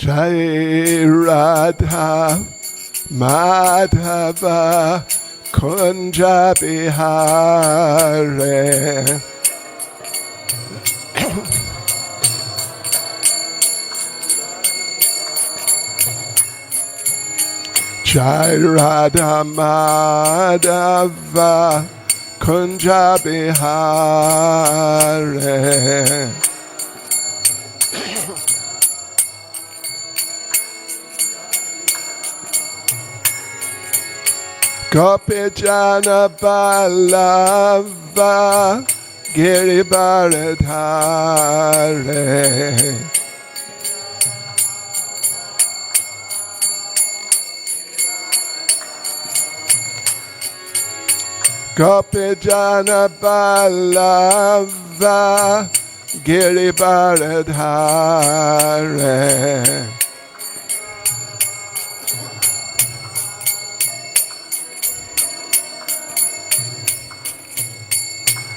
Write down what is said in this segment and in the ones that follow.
Jai Radha Madhava Kunja Bihare. Jai Radha Madhava Kunja Bihare. Gopi Jana Ballava Giribaradhare. Gopi Jana Ballava Giribaradhare.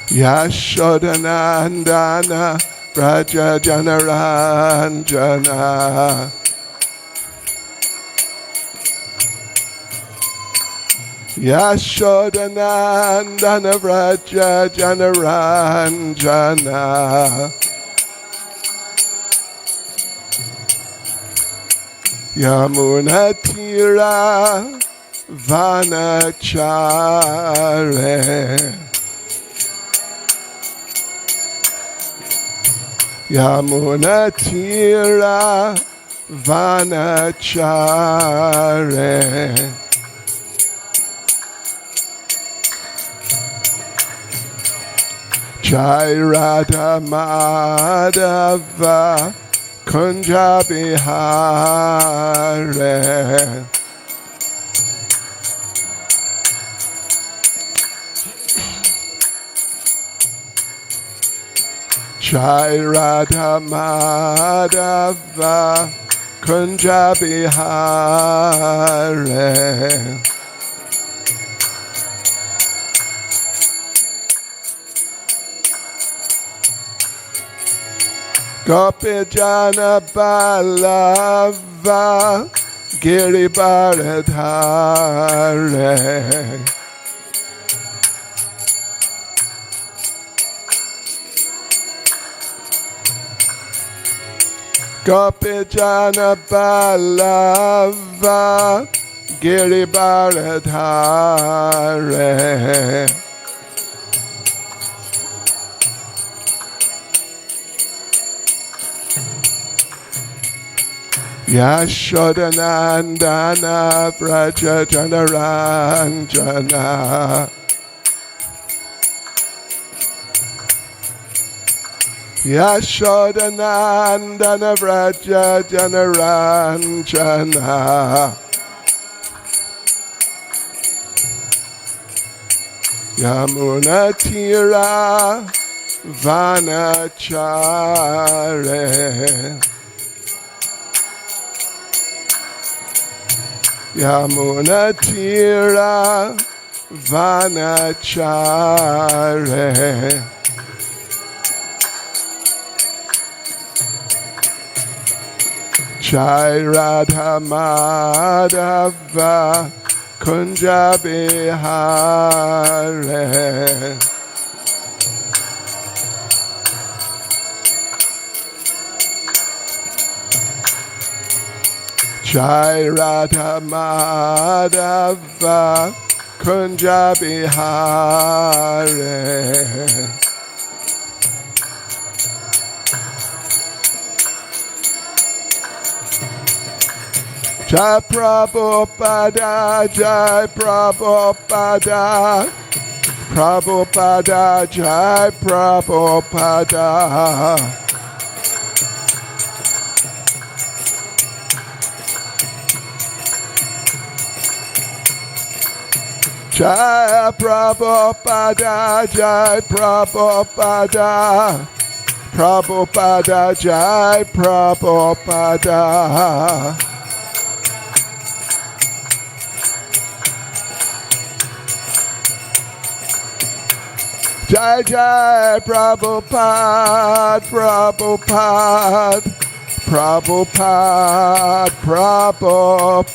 Yashodanandana Raja Janaranjana. Yashodanandana Raja Janaranjana. Yamunatira Vanachare. Yamunatira Vanachare. Jai Radha Madhava Kunja Bihare. Jai Radha Madhava Kunja Bihare. Gopi Jana Ballava Giribaradhare. Gopi Jana Ballava Giribaradhare. Yashodanandana Vraja Janaranjana. Yashodanandana Vraja Janaranjana. Yamunatira Vanachare. Yamunatira Vanachare. Jai Radha Madhava Kunja Bihare. Jai Radha Madhava Kunja Bihare. Jai Prabhupada, Jai Prabhupada, Prabhupada, Jai Prabhupada. Jai Prabhupada, Jai Prabhupada, Prabhupada, Jai Prabhupada. Jai Jai Prabhupada, Prabhupada, Prabhupada, Prabhupada.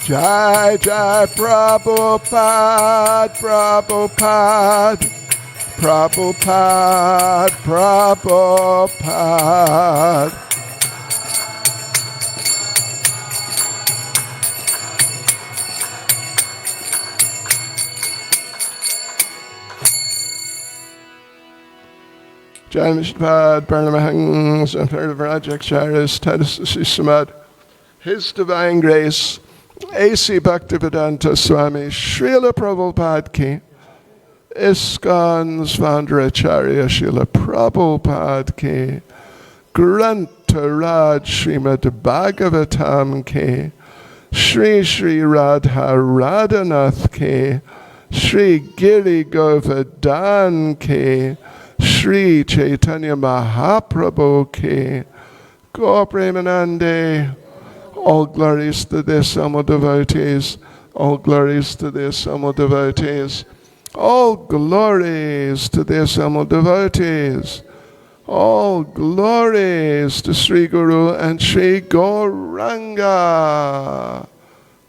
Jai Jai Prabhupada, Prabhupada, Prabhupada, Prabhupada. Jai Mishpad, Parnamahangs, and Parnavajaksharas, Tadasishamad. His Divine Grace, A.C. Bhaktivedanta Swami, Srila Prabhupada ki, ISKCON's founder Acharya Srila Prabhupada ki, Grantaraj Srimad Bhagavatam ki, Sri Sri Radha Radhanath ki, Sri Giri Govardhan ki, Sri Caitanya Mahaprabhu ki, Gaur Premanande. All glories to the Samo devotees. All glories to the Samo devotees. All glories to the Samo devotees. All glories to Sri Guru and Sri Gauranga.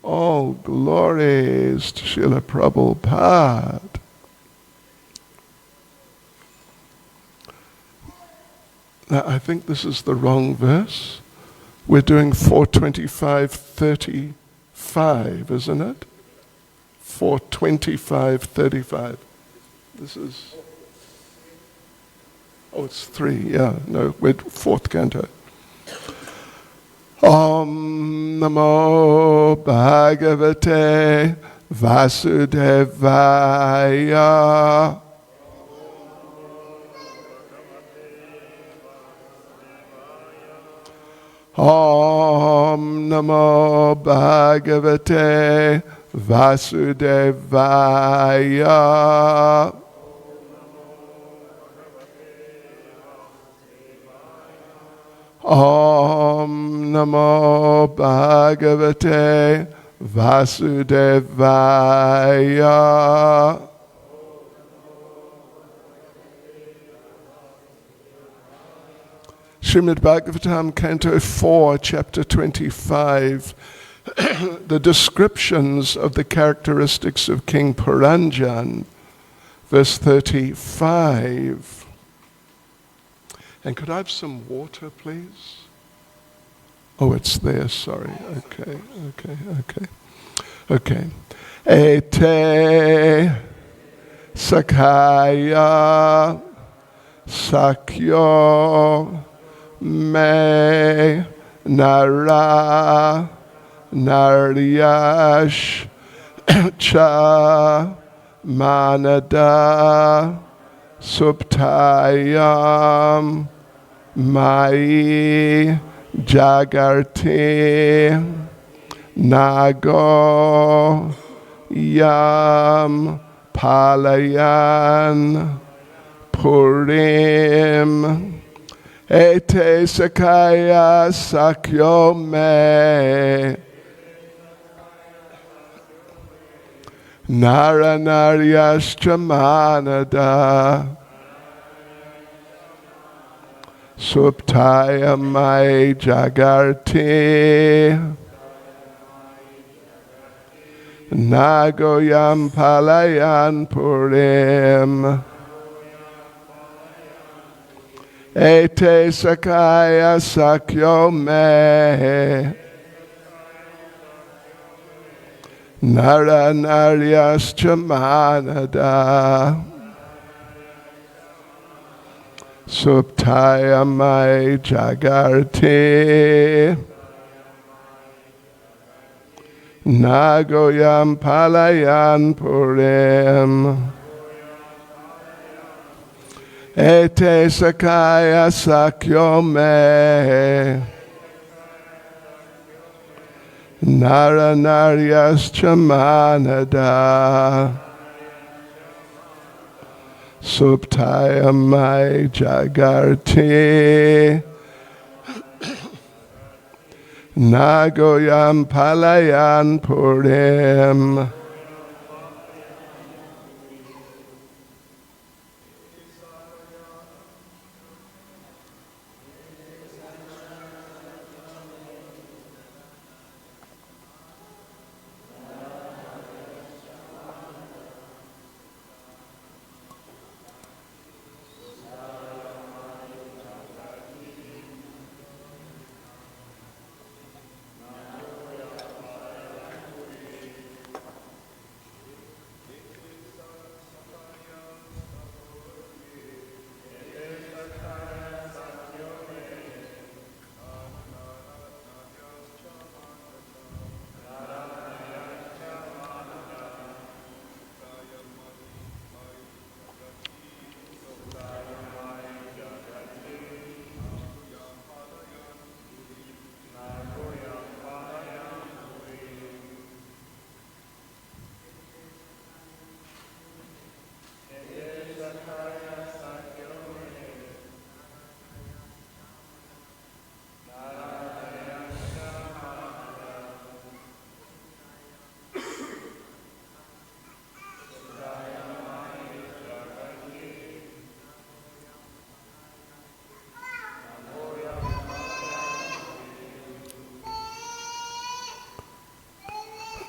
All glories to Srila Prabhupada. Now, I think this is the wrong verse. We're doing 425:35, isn't it? 425:35. This is... Oh, it's 3, yeah. No, we're 4th canto. Om Namo Bhagavate Vasudevaya. Om Namo Bhagavate Vasudevaya. Om Namo Bhagavate Vasudevaya. Srimad Bhagavatam, Canto 4, Chapter 25, the descriptions of the characteristics of King Puranjan, verse 35. And could I have some water, please? Oh, it's there, sorry. Okay. Ete Sakaya Sakyo Me Nara Naryash Cha Manada Subtayam Mai Jagarti Nago Yam Palayan Purim Ete Sakaya Sakyo Me Nara Naryashcha Manada Suptaya Mai Jagarti Nagoyam Palayan Purim Ete Sakaya Sakyo Me Nara Naryascha Manada Suptaya Mai Jagarti Nagoyam Palayan Purim Ete Sakaya Sakyo Me Nara Naryascha Manada Suptaya Mai Jagarti Nagoyam Palayan Purim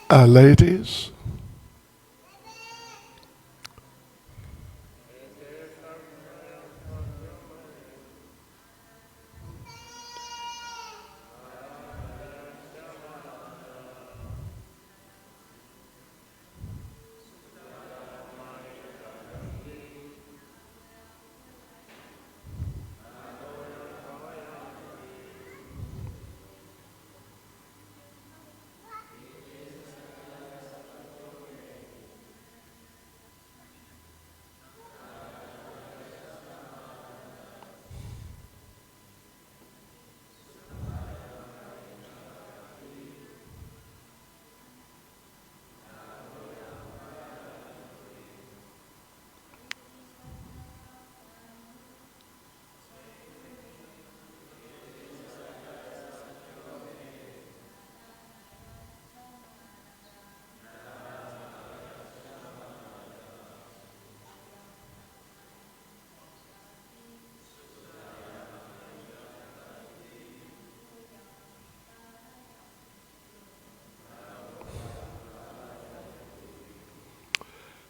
Ladies.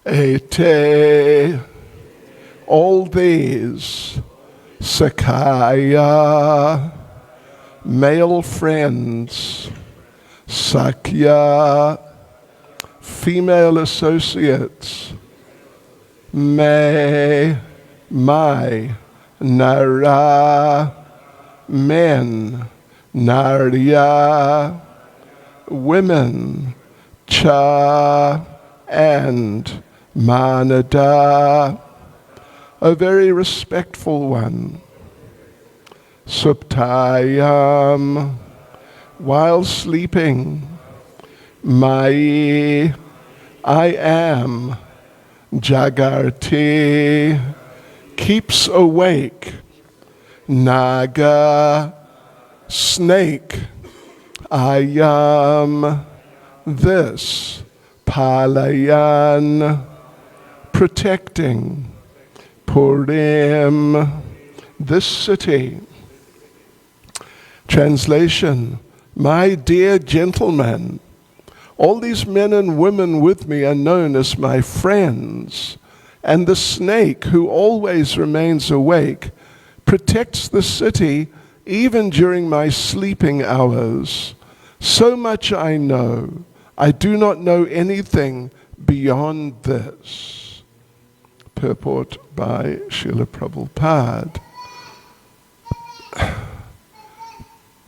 Ete, all these, Sakaya, male friends, Sakya, female associates, my, Nara, men, Narya, women, Cha, and Manada, a very respectful one. Suptayam, while sleeping. Mai, I am. Jagarti, keeps awake. Naga, snake. Ayam, this. Palayan, protecting. Purim, this city. Translation, my dear gentlemen, all these men and women with me are known as my friends, and the snake, who always remains awake, protects the city even during my sleeping hours. So much I know. I do not know anything beyond this. Purport by Srila Prabhupada.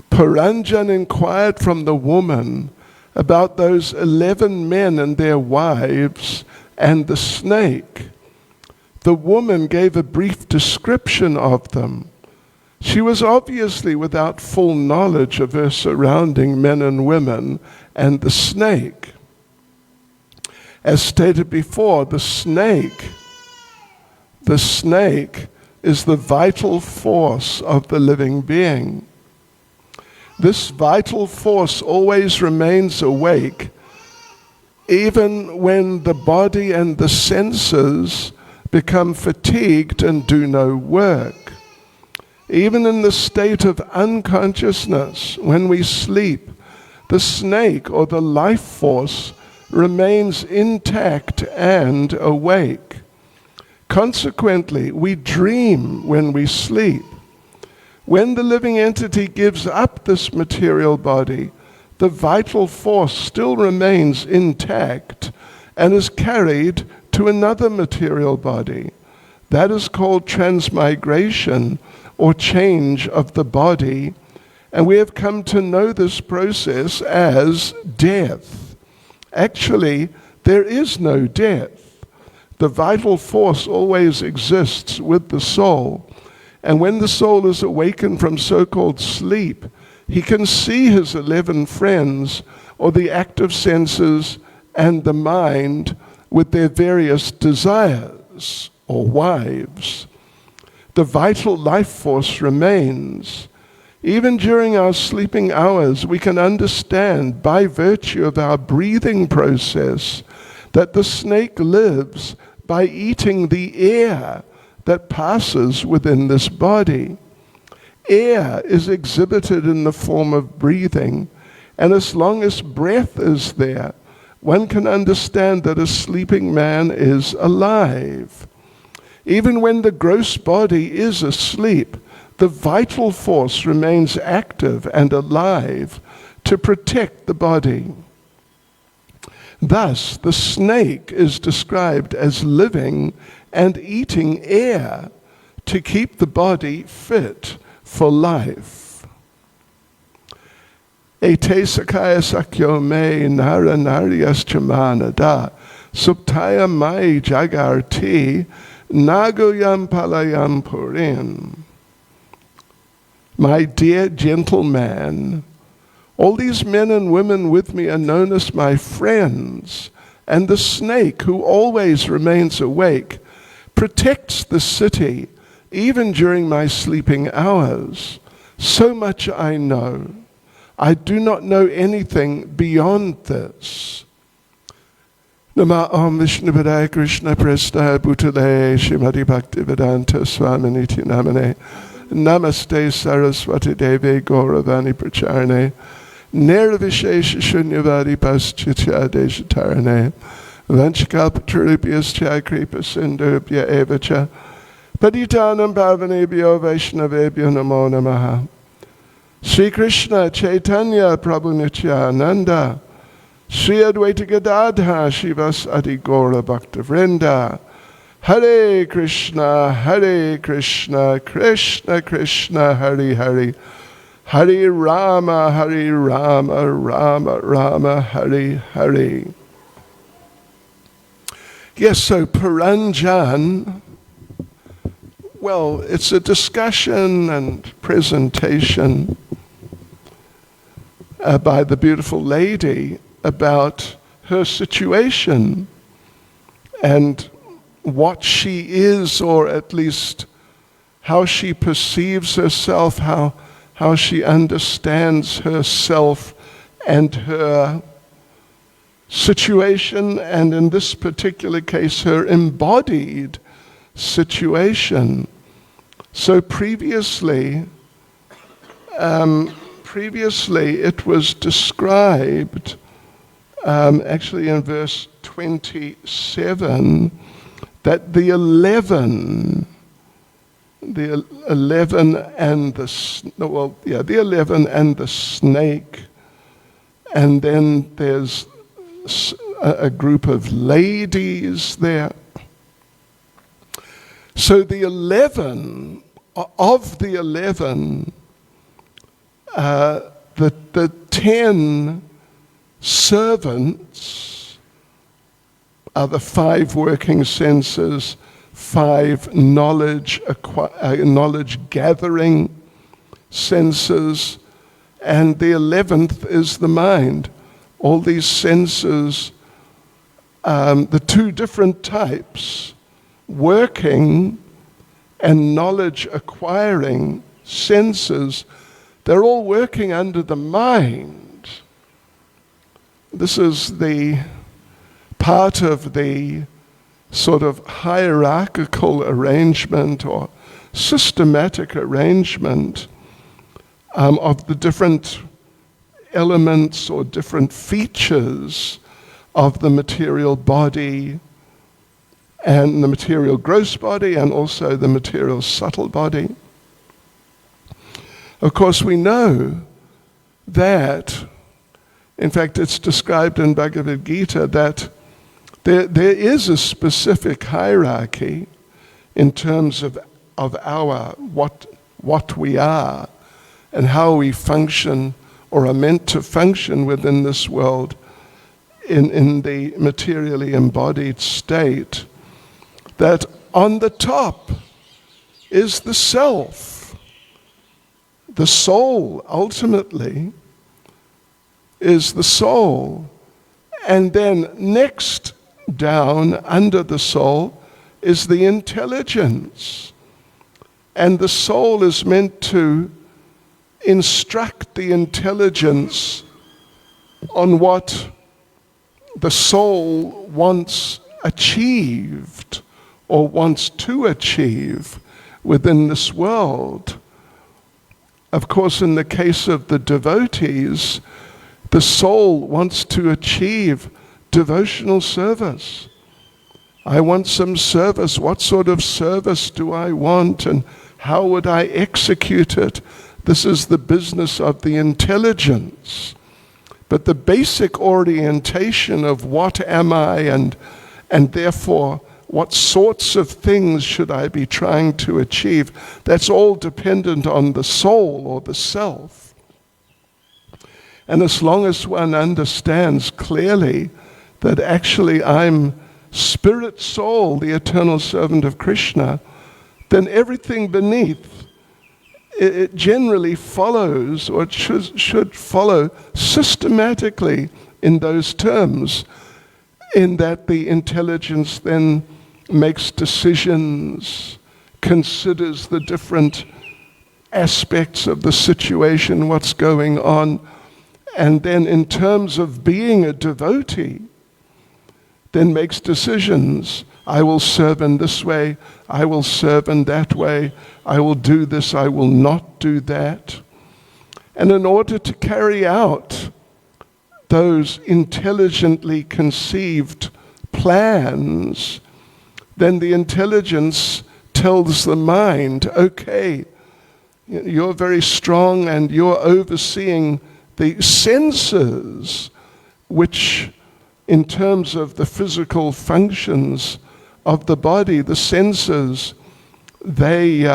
Puranjan inquired from the woman about those 11 men and their wives and the snake. The woman gave a brief description of them. She was obviously without full knowledge of her surrounding men and women and the snake. As stated before, the snake is the vital force of the living being. This vital force always remains awake, even when the body and the senses become fatigued and do no work. Even in the state of unconsciousness, when we sleep, the snake or the life force remains intact and awake. Consequently, we dream when we sleep. When the living entity gives up this material body, the vital force still remains intact and is carried to another material body. That is called transmigration, or change of the body, and we have come to know this process as death. Actually, there is no death. The vital force always exists with the soul, and when the soul is awakened from so-called sleep, he can see his 11 friends, or the active senses and the mind, with their various desires, or wives. The vital life force remains. Even during our sleeping hours, we can understand by virtue of our breathing process that the snake lives by eating the air that passes within this body. Air is exhibited in the form of breathing, and as long as breath is there, one can understand that a sleeping man is alive. Even when the gross body is asleep, the vital force remains active and alive to protect the body. Thus, the snake is described as living and eating air to keep the body fit for life. Ete sakaya sakyo me nara naryas chamanada suptaya mai jagarti naguyam palayam purin. My dear gentleman, all these men and women with me are known as my friends, and the snake, who always remains awake, protects the city even during my sleeping hours. So much I know. I do not know anything beyond this. Nama Om Vishnu Padaya Krishna Prestaya Bhutale Srimad Bhakti Swami Niti Namane Namaste Saraswati Devi Gauravani Pracharane Nirvishesha Shunyavadi Paschitya Deshatarane Vanchkalpatarubhyascha Kripa Sindhubhya Evacha Paditanam Bhavanebhyo Vaishnavebhyo Namo Namaha. Sri Krishna Caitanya Prabhu Nityananda Sri Advaita Gadadha Shivas Adi Gaura Bhakta Vrinda Hare Krishna Krishna Krishna Hare Hare Hare Rama Rama Rama Hare Hare. Yes, so Paranjan, well, it's a discussion and presentation by the beautiful lady about her situation and what she is, or at least how she perceives herself, how she understands herself and her situation, and in this particular case, her embodied situation. So previously it was described, actually in verse 27, that the 11 and the snake, and then there's a group of ladies there. So the 11, the 10 servants are the 5 working senses, 5 knowledge gathering senses, and the 11th is the mind. All these senses, the 2 different types, working and knowledge acquiring senses, they're all working under the mind. This is the part of the sort of hierarchical arrangement or systematic arrangement of the different elements or different features of the material body, and the material gross body, and also the material subtle body. Of course, we know that, in fact, it's described in Bhagavad Gita that there is a specific hierarchy in terms of our what we are and how we function or are meant to function within this world in the materially embodied state. That on the top is the self. The soul, ultimately, is the soul. And then next down, under the soul, is the intelligence. And the soul is meant to instruct the intelligence on what the soul wants achieved or wants to achieve within this world. Of course, in the case of the devotees, the soul wants to achieve devotional service. I want some service. What sort of service do I want, and how would I execute it? This is the business of the intelligence. But the basic orientation of what am I, and therefore what sorts of things should I be trying to achieve, that's all dependent on the soul or the self. And as long as one understands clearly that actually I'm spirit soul, the eternal servant of Krishna, then everything beneath, it generally follows, or it should follow systematically in those terms, in that the intelligence then makes decisions, considers the different aspects of the situation, what's going on, and then in terms of being a devotee, then makes decisions. I will serve in this way, I will serve in that way, I will do this, I will not do that. And in order to carry out those intelligently conceived plans, then the intelligence tells the mind, okay, you're very strong and you're overseeing the senses, which in terms of the physical functions of the body, the senses, they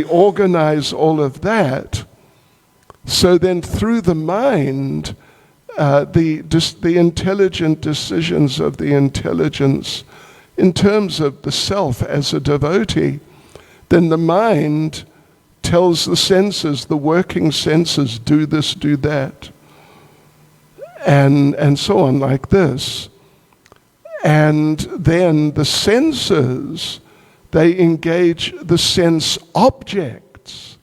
organize all of that. So then through the mind, the intelligent decisions of the intelligence in terms of the self as a devotee, then the mind tells the senses, the working senses, do this, do that, and so on, like this. And then the senses, they engage the sense objects.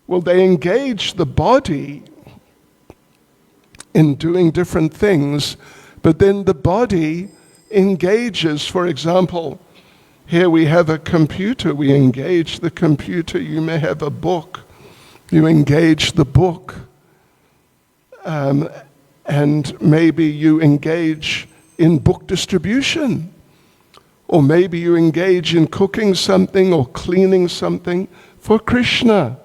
Well, they engage the body in doing different things, but then the body engages, for example, here we have a computer, we engage the computer. You may have a book, you engage the book, and maybe you engage in book distribution, or maybe you engage in cooking something or cleaning something for Krishna.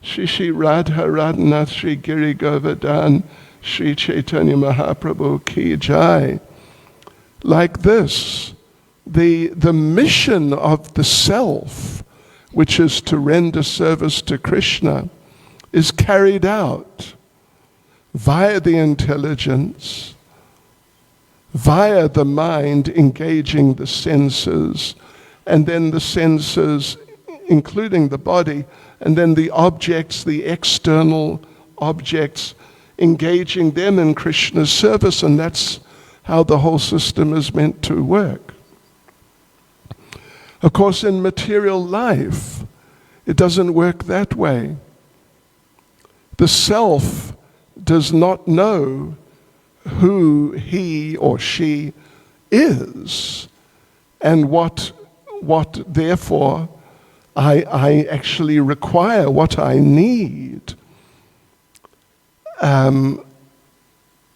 Shri Radha Radhanath Shri Giri Govardhan Shri Caitanya Mahaprabhu Ki Jai. Like this, the mission of the self, which is to render service to Krishna, is carried out via the intelligence, via the mind engaging the senses, and then the senses, including the body, and then the objects, the external objects, engaging them in Krishna's service, and that's how the whole system is meant to work. Of course, in material life, it doesn't work that way. The self does not know who he or she is, and what therefore I actually require, what I need.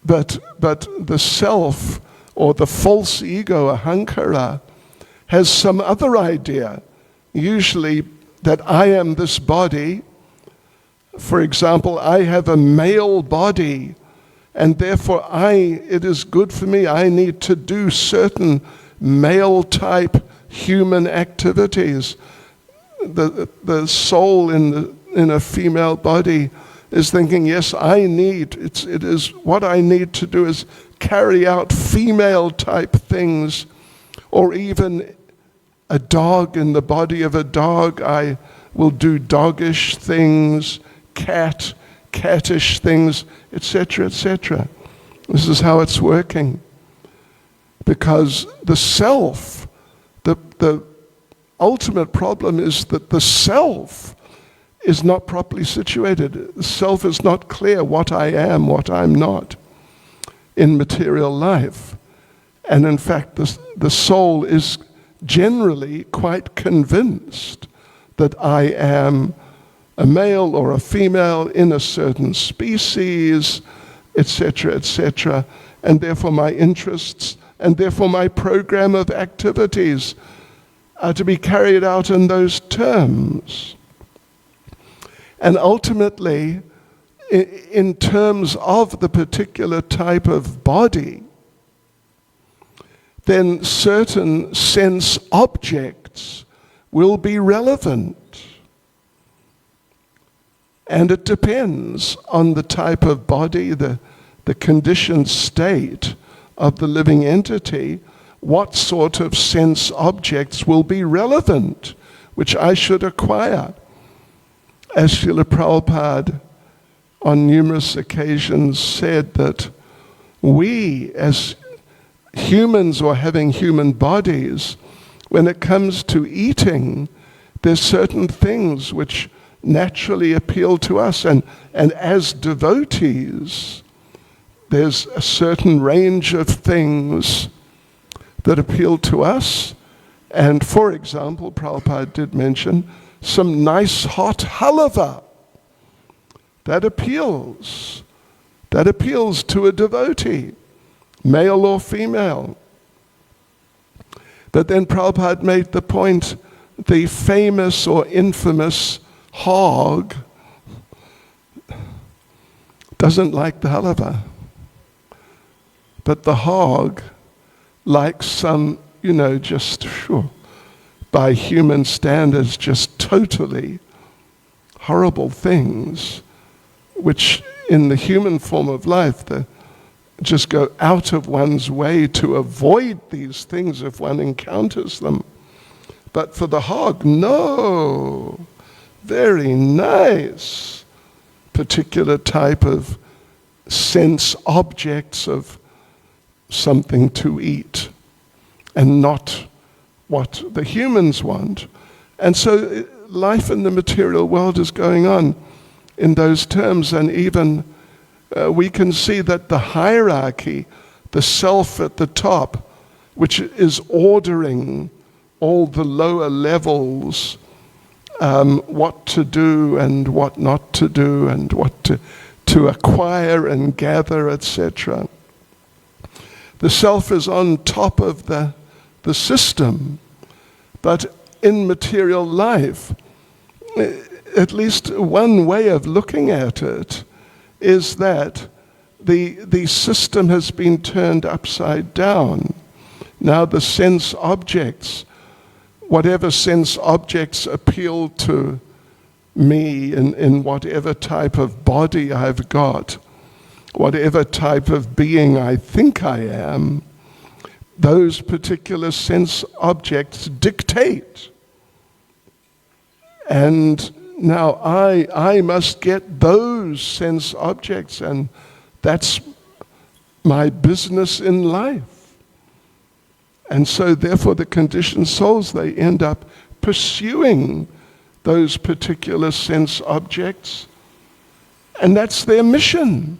But the self, or the false ego, ahankara, has some other idea, usually that I am this body. For example, I have a male body, and therefore it is good for me, I need to do certain male-type human activities. The soul in a female body is thinking, yes, it is what I need to do is carry out female-type things, or even a dog in the body of a dog, I will do doggish things, cattish things, etc., etc. This is how it's working. Because the self, the ultimate problem is that the self is not properly situated. The self is not clear what I am, what I'm not in material life. And in fact, the soul is generally quite convinced that I am a male or a female in a certain species, etc., etc., and therefore my interests, and therefore my program of activities are to be carried out in those terms. And ultimately, in terms of the particular type of body, then certain sense objects will be relevant. And it depends on the type of body, the conditioned state of the living entity, what sort of sense objects will be relevant, which I should acquire. As Srila Prabhupada on numerous occasions said that we as humans or having human bodies, when it comes to eating, there's certain things which naturally appeal to us, and as devotees, there's a certain range of things that appeal to us. And for example, Prabhupada did mention some nice hot halava. That appeals to a devotee, male or female. But then Prabhupada made the point, the famous or infamous hog doesn't like the halava. But the hog likes some, just by human standards, just totally horrible things, which in the human form of life, just go out of one's way to avoid these things if one encounters them. But for the hog, no, very nice, particular type of sense objects of something to eat, and not what the humans want. And so life in the material world is going on in those terms, and even we can see that the hierarchy, the self at the top, which is ordering all the lower levels, what to do and what not to do, and what to acquire and gather, etc. The self is on top of the system, but in material life, at least one way of looking at it is that the system has been turned upside down. Now the sense objects, whatever sense objects appeal to me in whatever type of body I've got, whatever type of being I think I am, those particular sense objects dictate. And now I must get those sense objects, and that's my business in life. And so therefore the conditioned souls, they end up pursuing those particular sense objects, and that's their mission,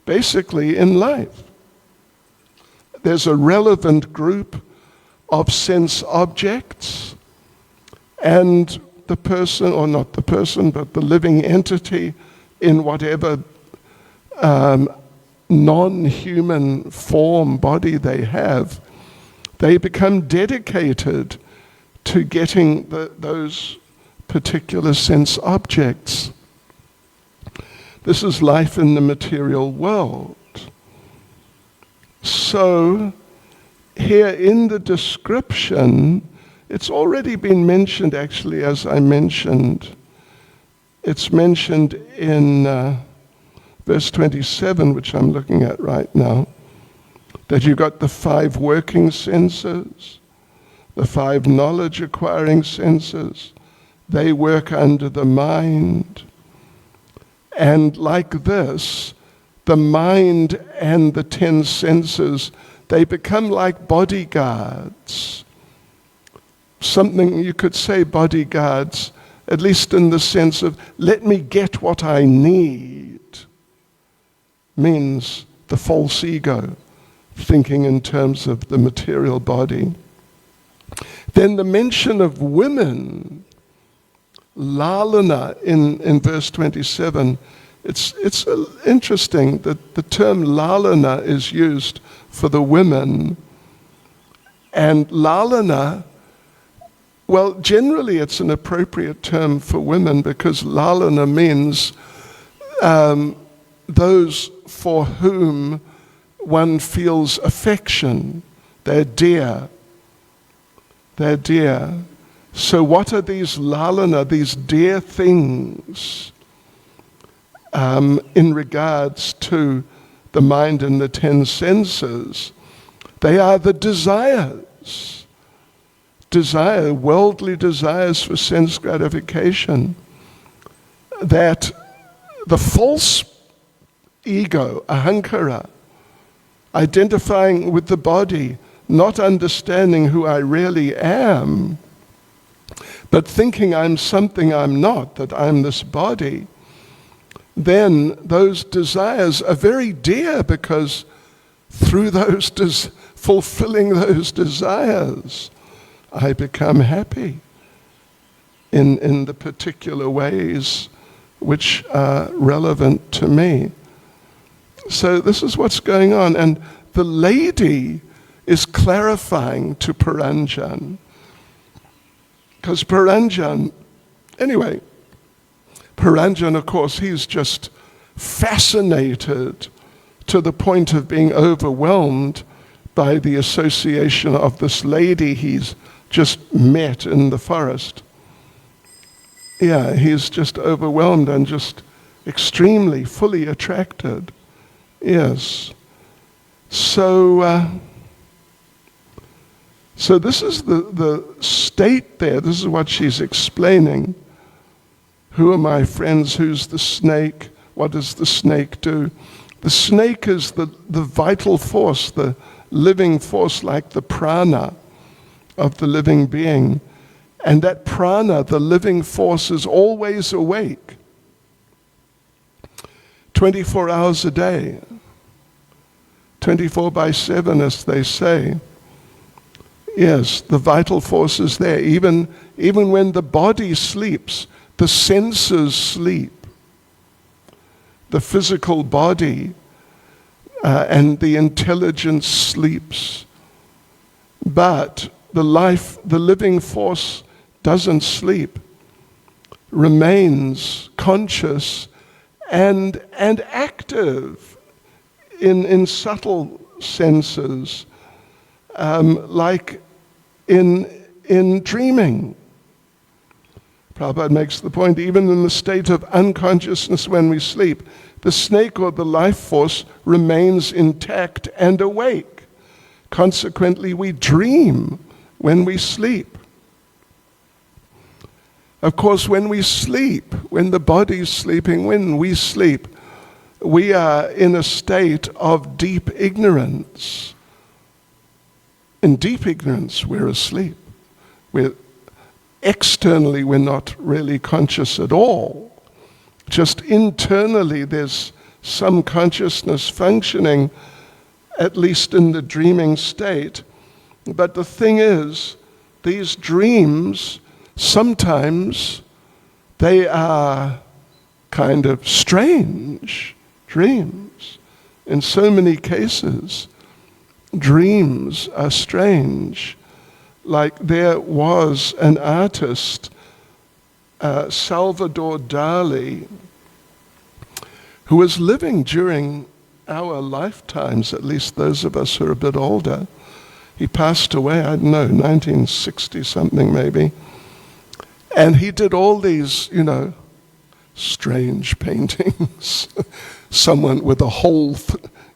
basically, in life. There's a relevant group of sense objects, and the person, or not the person, but the living entity in whatever non-human form, body they have, they become dedicated to getting those particular sense objects. This is life in the material world. So, here in the description, it's already been mentioned, actually, as I mentioned. It's mentioned in verse 27, which I'm looking at right now, that you've got the 5 working senses, the 5 knowledge-acquiring senses. They work under the mind. And like this, the mind and the 10 senses, they become like bodyguards. Something you could say bodyguards, at least in the sense of, let me get what I need, means the false ego, thinking in terms of the material body. Then the mention of women, lalana, in verse 27, It's interesting that the term lalana is used for the women, and lalana, well, generally it's an appropriate term for women because lalana means those for whom one feels affection. They're dear. They're dear. So what are these lalana, these dear things, in regards to the mind and the 10 senses? They are the desires. Worldly desires for sense gratification. That the false ego, ahankara, identifying with the body, not understanding who I really am, but thinking I'm something I'm not, that I'm this body, then those desires are very dear because through those fulfilling those desires, I become happy in the particular ways which are relevant to me. So this is what's going on. And the lady is clarifying to Paranjan. Because Paranjan, of course, he's just fascinated to the point of being overwhelmed by the association of this lady he's just met in the forest. Yeah, he's just overwhelmed and just extremely, fully attracted. Yes. So this is the state there. This is what she's explaining. Who are my friends? Who's the snake? What does the snake do? The snake is the vital force, the living force, like the prana of the living being. And that prana, the living force, is always awake. 24 hours a day. 24/7, as they say. Yes, the vital force is there. Even when the body sleeps, the senses sleep. The physical body and the intelligence sleeps. But the living force doesn't sleep, remains conscious and active in subtle senses, like in dreaming. Prabhupada makes the point, even in the state of unconsciousness when we sleep, the snake or the life force remains intact and awake. Consequently, we dream when we sleep. Of course, when we sleep, when the body's sleeping, when we sleep, we are in a state of deep ignorance. In deep ignorance, we're asleep. Externally, we're not really conscious at all. Just internally, there's some consciousness functioning, at least in the dreaming state. But the thing is, these dreams, sometimes they are kind of strange dreams. In so many cases, dreams are strange. Like there was an artist, Salvador Dali, who was living during our lifetimes, at least those of us who are a bit older. He passed away, I don't know, 1960 something maybe. And he did all these, strange paintings. Someone with a hole,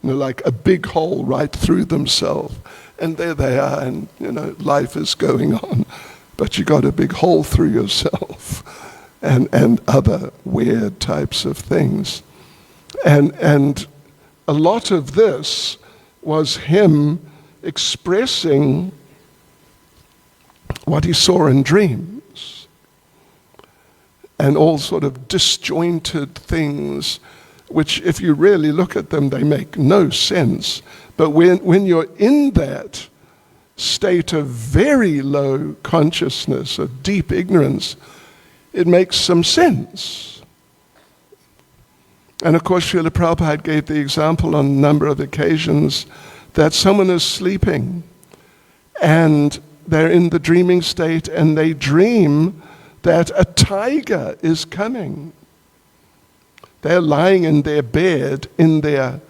like a big hole right through themselves. And there they are, and life is going on. But you got a big hole through yourself. And other weird types of things. And a lot of this was him expressing what he saw in dreams. And all sort of disjointed things, which if you really look at them, they make no sense. But when you're in that state of very low consciousness, of deep ignorance, it makes some sense. And of course, Srila Prabhupada gave the example on a number of occasions that someone is sleeping and they're in the dreaming state and they dream that a tiger is coming. They're lying in their bed in their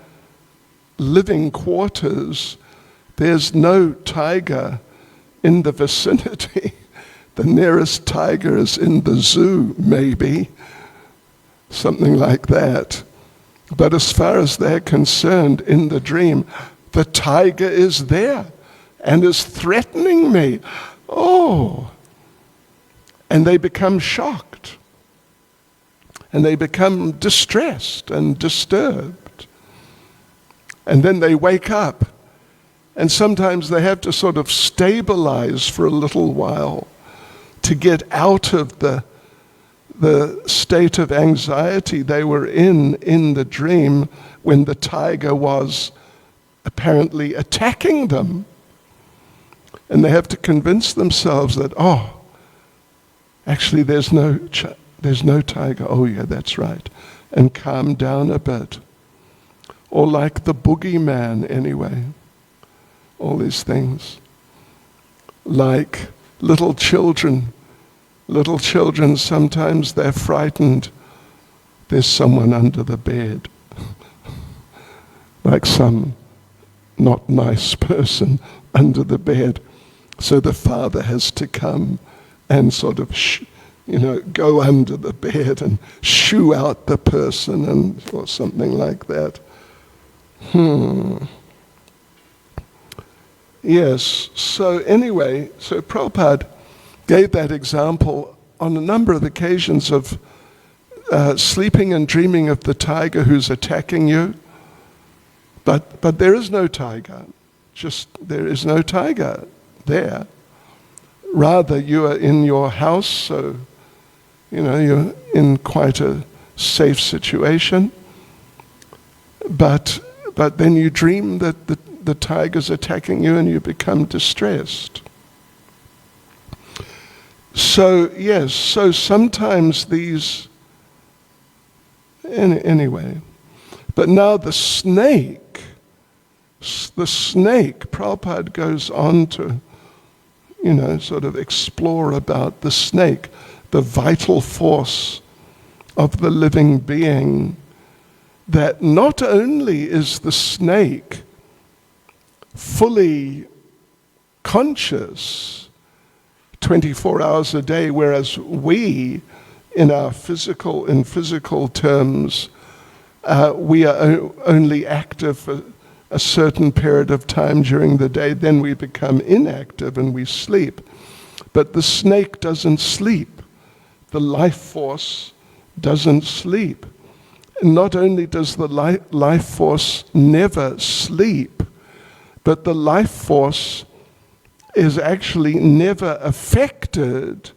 living quarters. There's no tiger in the vicinity. The nearest tiger is in the zoo, maybe. Something like that. But as far as they're concerned in the dream, the tiger is there and is threatening me. Oh! And they become shocked. And they become distressed and disturbed. And then they wake up. And sometimes they have to sort of stabilize for a little while to get out of the state of anxiety they were in the dream when the tiger was apparently attacking them. And they have to convince themselves that, oh, actually there's no tiger. Oh yeah, that's right. And calm down a bit. Or like the boogeyman anyway. All these things. Like little children. Little children, sometimes they're frightened. There's someone under the bed. Like some not nice person under the bed. So the father has to come and sort of, go under the bed and shoo out the person or something like that. Yes, so anyway, so Prabhupada gave that example on a number of occasions of sleeping and dreaming of the tiger who's attacking you. But there is no tiger. There is no tiger there. Rather, you are in your house, so you're in quite a safe situation. But then you dream that the tiger's attacking you and you become distressed. So, yes, so sometimes these... Anyway. But now the snake, Prabhupada goes on to, sort of explore about the snake, the vital force of the living being, that not only is the snake fully conscious 24 hours a day, whereas we, in physical terms, we are only active for a certain period of time during the day, then we become inactive and we sleep. But the snake doesn't sleep. The life force doesn't sleep. And not only does the life force never sleep, but the life force is actually never affected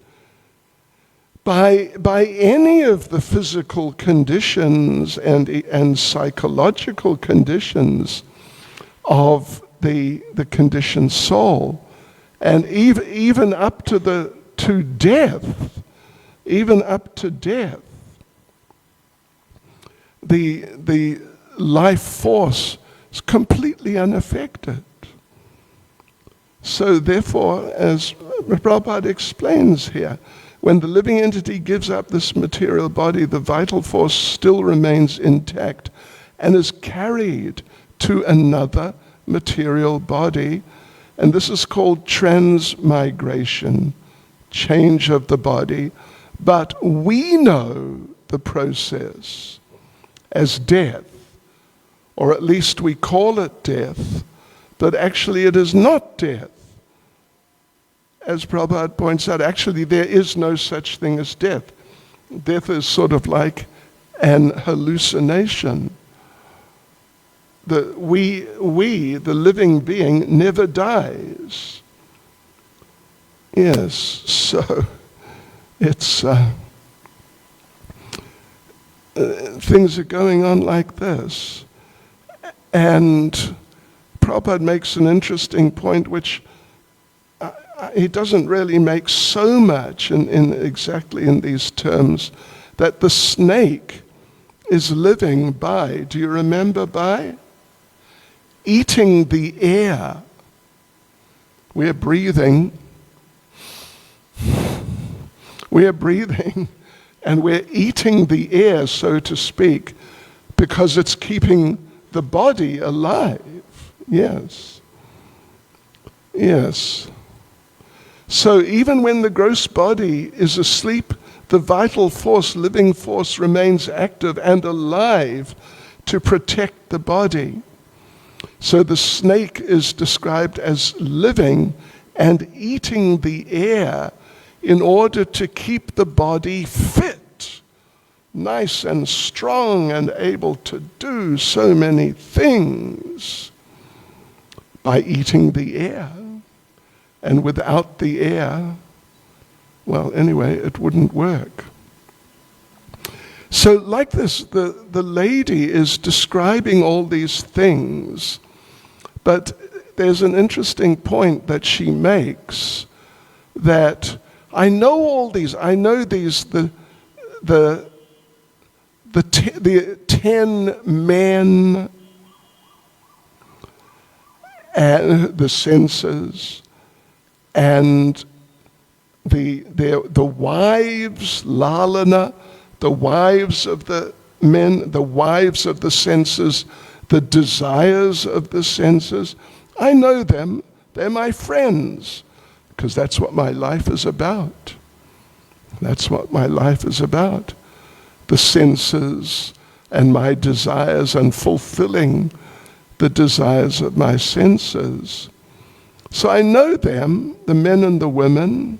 by any of the physical conditions and psychological conditions of the conditioned soul, and even up to death, the life force is completely unaffected. So therefore, as Prabhupada explains here, when the living entity gives up this material body, the vital force still remains intact and is carried to another material body. And this is called transmigration, change of the body. But we know the process as death, or at least we call it death, but actually it is not death. As Prabhupada points out, actually there is no such thing as death. Death is sort of like an hallucination. We, the living being, never dies. Yes, so it's things are going on like this. And Prabhupada makes an interesting point, which he doesn't really make so much in exactly in these terms, that the snake is living by, do you remember by? Eating the air. We're breathing. We're breathing and we're eating the air, so to speak, because it's keeping the body alive. Yes. Yes. So even when the gross body is asleep, the vital force, living force, remains active and alive to protect the body. So the snake is described as living and eating the air in order to keep the body fit, nice and strong and able to do so many things by eating the air. And without the air, well, anyway, it wouldn't work. So like this, the lady is describing all these things, but there's an interesting point that she makes, that I know all these, I know these, the 10 men and the senses, and the wives, lalana, the wives of the men, the wives of the senses, the desires of the senses. I know them. They're my friends, because that's what my life is about. That's what my life is about. The senses and my desires and fulfilling the desires of my senses. So I know them, the men and the women,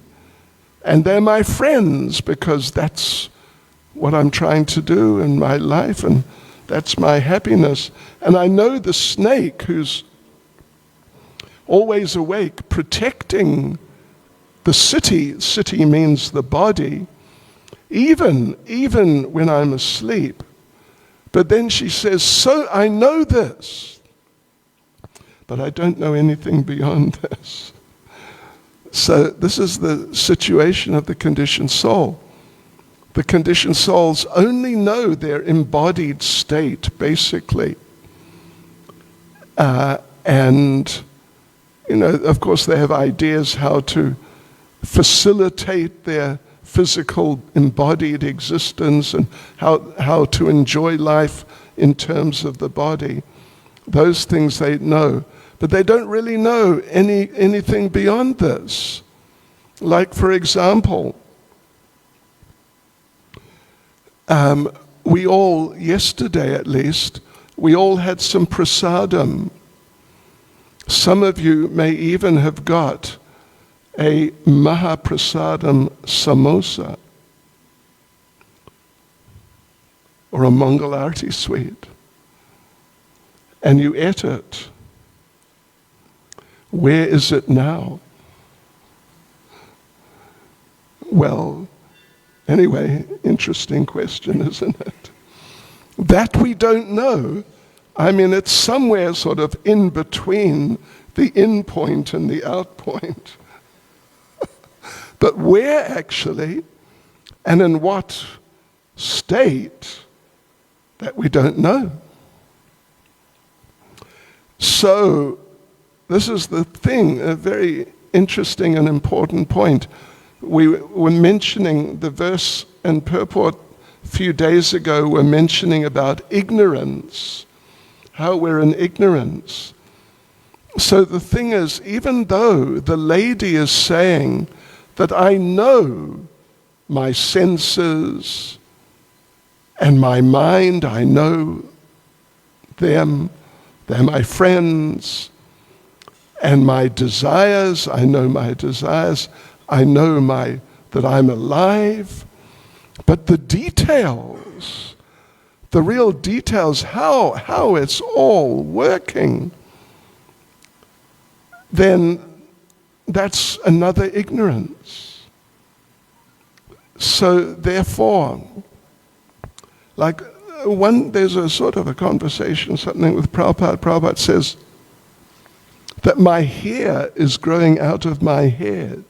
and they're my friends because that's what I'm trying to do in my life, and that's my happiness. And I know the snake who's always awake, protecting the city. City means the body, even when I'm asleep. But then she says, so I know this, but I don't know anything beyond this. So this is the situation of the conditioned soul. The conditioned souls only know their embodied state, basically. And, of course, they have ideas how to facilitate their physical embodied existence and how to enjoy life in terms of the body. Those things they know. But they don't really know anything beyond this. Like, for example, we all, yesterday at least, we all had some prasadam. Some of you may even have got a Mahaprasadam samosa or a Mangalarti sweet, and you ate it. Where is it now? Well, anyway, interesting question, isn't it? That we don't know. I mean, it's somewhere sort of in between the in point and the out point. But where actually, and in what state, that we don't know. So, this is the thing, a very interesting and important point. We were mentioning the verse and purport a few days ago, we're mentioning about ignorance, how we're in ignorance. So the thing is, even though the lady is saying that I know my senses and my mind, I know them, they're my friends, and my desires, I know my desires, I know that I'm alive, but the details, the real details, how it's all working, then that's another ignorance. So therefore, there's a sort of a conversation, something with Prabhupada. Prabhupada says that my hair is growing out of my head,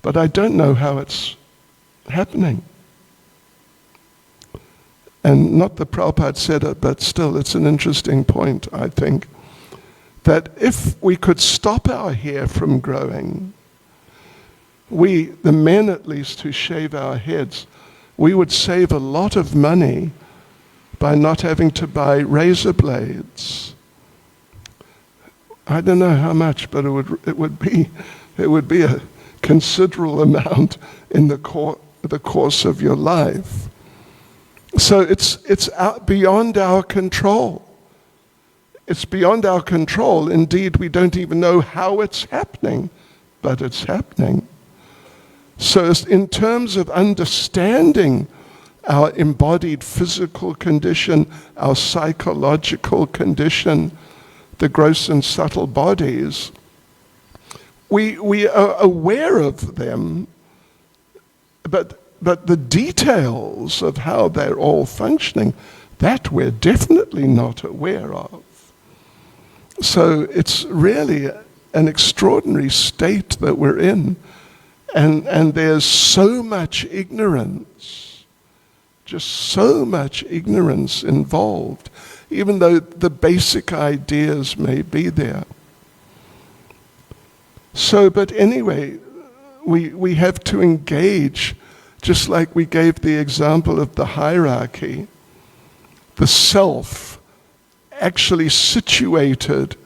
but I don't know how it's happening. and not that Prabhupada said it, but still it's an interesting point, I think, that if we could stop our hair from growing, we, the men at least who shave our heads, we would save a lot of money by not having to buy razor blades. I don't know how much, but it would be a considerable amount in the course of your life. So it's beyond our control. It's beyond our control. Indeed, we don't even know how it's happening, but it's happening. So in terms of understanding our embodied physical condition, our psychological condition, the gross and subtle bodies, we are aware of them, but the details of how they're all functioning, that we're definitely not aware of. So it's really an extraordinary state that we're in, and there's so much ignorance, just so much ignorance involved, even though the basic ideas may be there. So, but anyway, we have to engage, just like we gave the example of the hierarchy, the self actually situated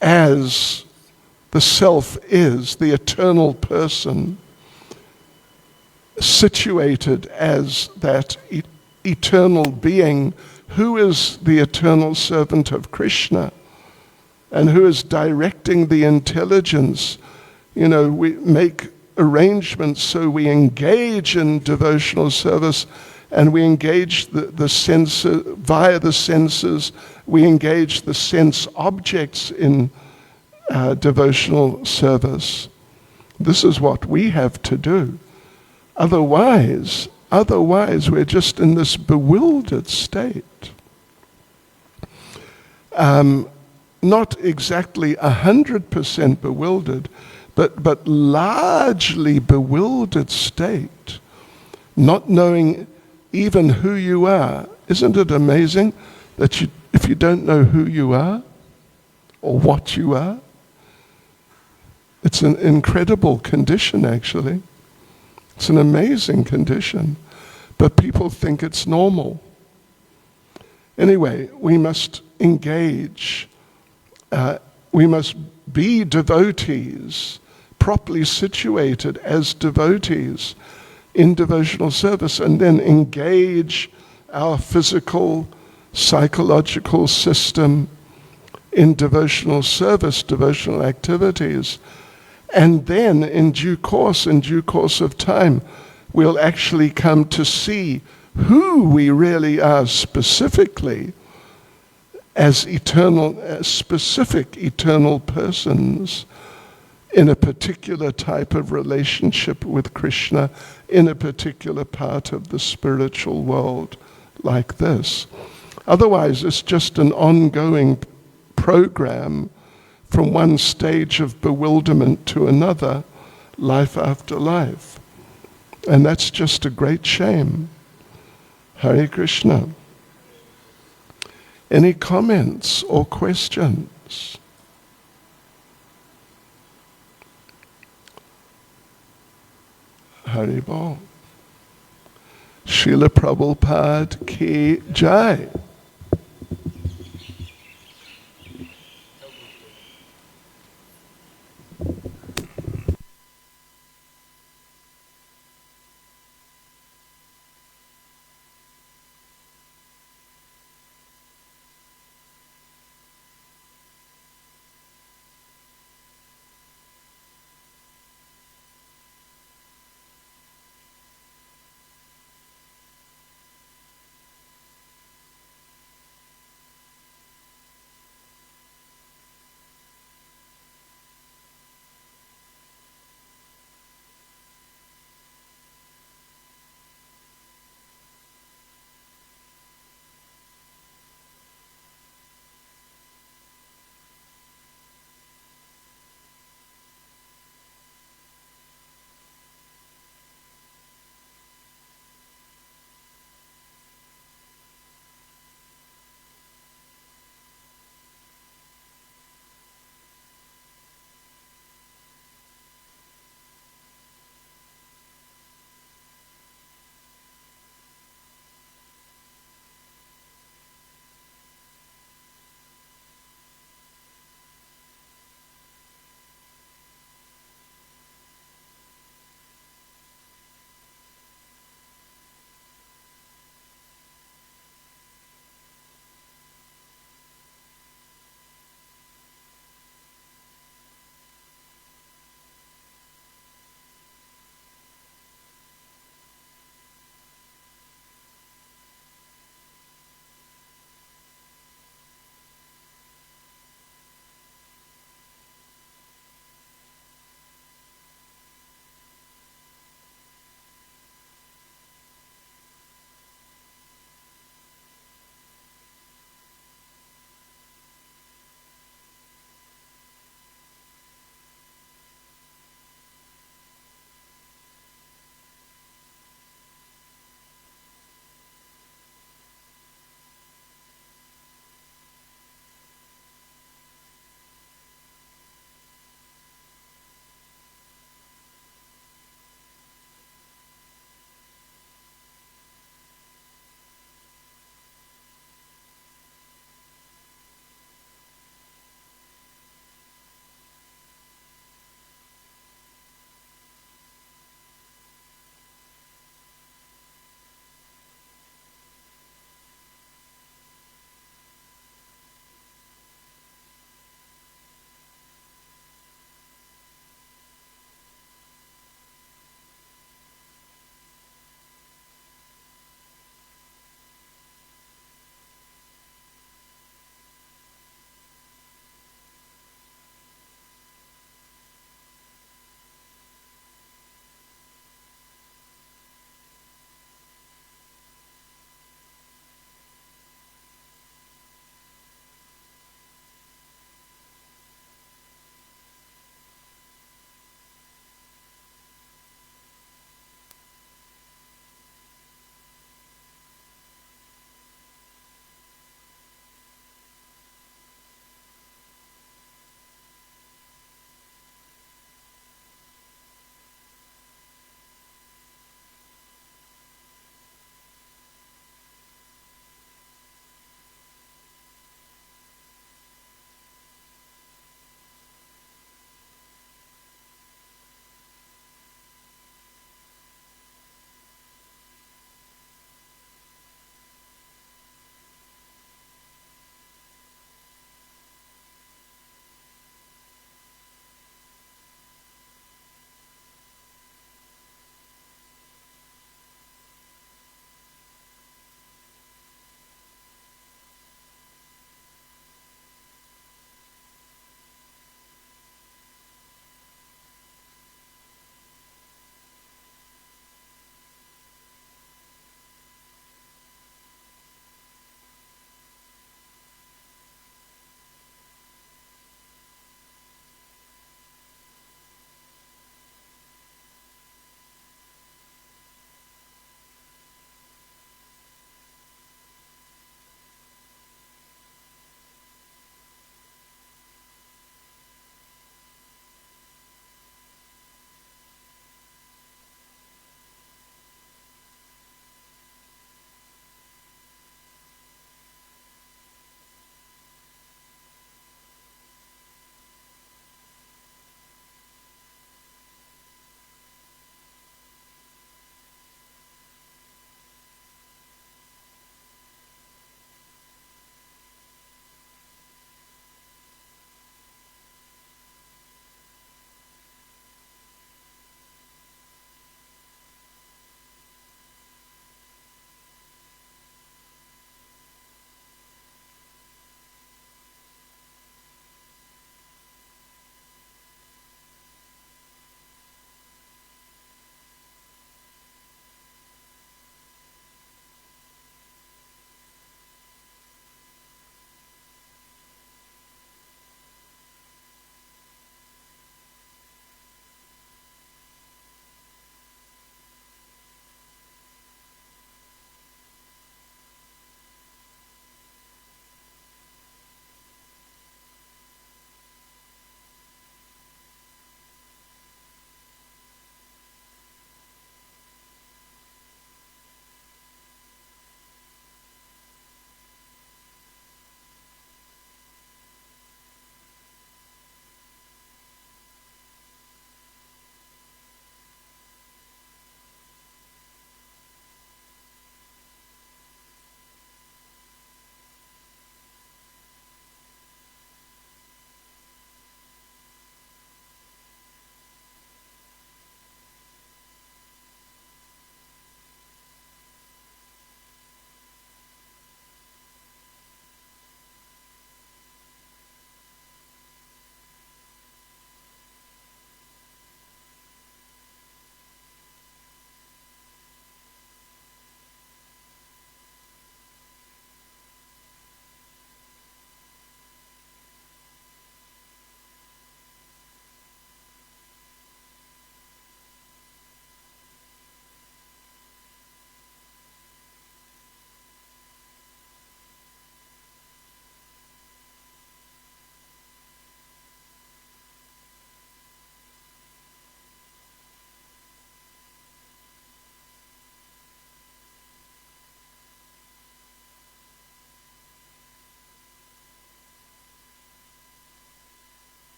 as the self is, the eternal person, situated as that eternal being who is the eternal servant of Krishna and who is directing the intelligence. You know, we make arrangements so we engage in devotional service, and we engage the senses, via the senses, we engage the sense objects in devotional service. This is what we have to do. Otherwise, we're just in this bewildered state. Not exactly 100% bewildered, but largely bewildered state, not knowing even who you are. Isn't it amazing that if you don't know who you are or what you are, it's an incredible condition, actually. It's an amazing condition, but people think it's normal. Anyway, we must engage. We must be devotees, properly situated as devotees in devotional service, and then engage our physical, psychological system in devotional service, devotional activities. And then in due course of time, we'll actually come to see who we really are specifically as specific eternal persons in a particular type of relationship with Krishna, in a particular part of the spiritual world like this. Otherwise, it's just an ongoing program from one stage of bewilderment to another, life after life. And that's just a great shame. Hare Krishna. Any comments or questions? Hari Bol. Srila Prabhupada ki jai.